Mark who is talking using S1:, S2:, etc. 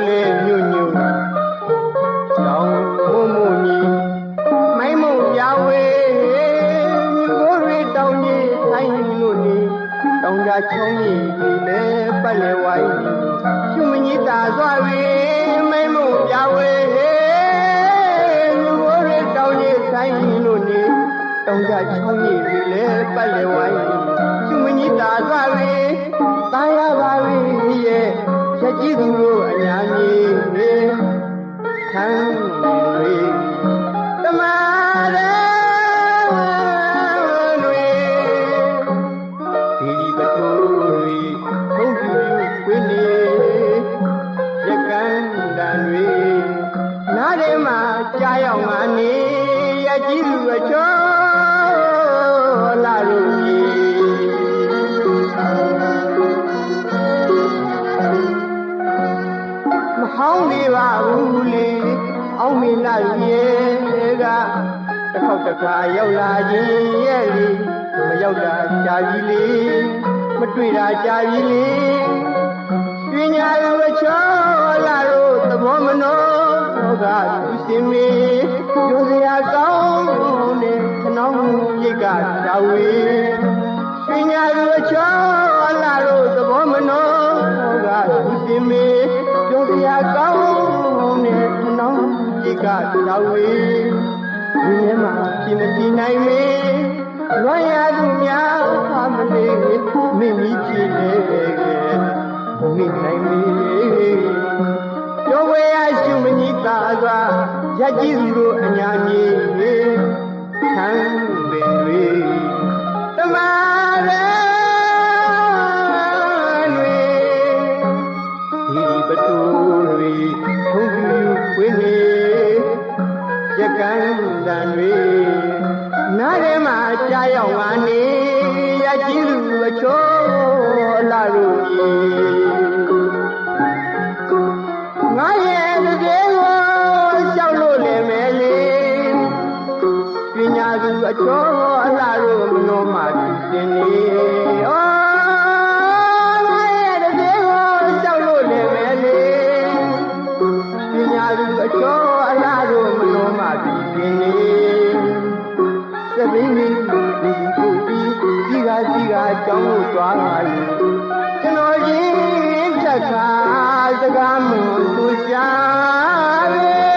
S1: လေညွညွတောင်မုံကြီးမိုင်းမုံပြဝေမြို့ကိုယ်တွေတောင်ကြီးဆိုင်လို့နေတောင်ကြချောင်းကြီးဒီလေပတ်လေဝိုင်းရှုမကြီးတာစွာဝေမိုင်းမုံပြဝေမြို့ကိုယ်တွေတောင်ကြီးဆိုင်လို့နေတောင်ကြချောင်းကြီးဒီလေပတ်လေဝိုင်းရှုမကြီးတာစွာဝေတာရပါဝေရဲ့ချက်ကြည့်သူတို့အညာကြီးနေထမ်းတွေတမာရဲတွေဒီပတူတွေထုံးပြူခွေးနေရကန်တန်တွေနားထဲမှာကြားရောက်ငါနေရကြည့်သူအချောလာလို့ဟောင်းနေပါဘူးလေအောင်မင်းလာရဲ့ကတစ်ခေါက်တစ်ခါရောက်လာခြင်းရဲ့လေမရောက်တာကြာပြီလေမတွေ့တာကြာပြီလေပညာလူအချောလာတို့သဘောမနောကသူစင်မီပြောစရာကောင်းတဲ့ခဏောင်းရိတ်ကသာဝေပညာလူအချောလာတို့သဘောမနောကသူစင်မီပြောစရာကောင်းတဲ့ခဏောင်းရိတ်ကသာဝေဒီထဲမှာပြင်မတည်နိုင်မေလွန်ရသူများမလေးမင်းကြီးကြည့်လေမိနိုင်မေပြောဝဲရရှုမကြီးသာစွာရကြည့်သူတို့အညာကြီးဆန်းပင်တွေတမာရဲတွေဒီပတူတွေထုံးပြူခွေးနေရကန်တန်တွေနားထဲမှာကြားရောက်ငါနေရကြည့်သူအချိုးလာလို့ငါရဲ့တကယ်ကိုရှောက်လို့လည်းမယ်လေပညာသူအချိုးအလားလို့မနှောမှသင်နေဩငါရဲ့တကယ်ကိုရှောက်လို့လည်းမယ်လေပညာသူအချိုးအလားလို့မနှောမှသင်နေသဘင်းကြီးဒီကိုဒီကကြောင်းကိုသွားပါလေကျွန်တော်ချင်းဖြတ်ခါစကားမသူရှား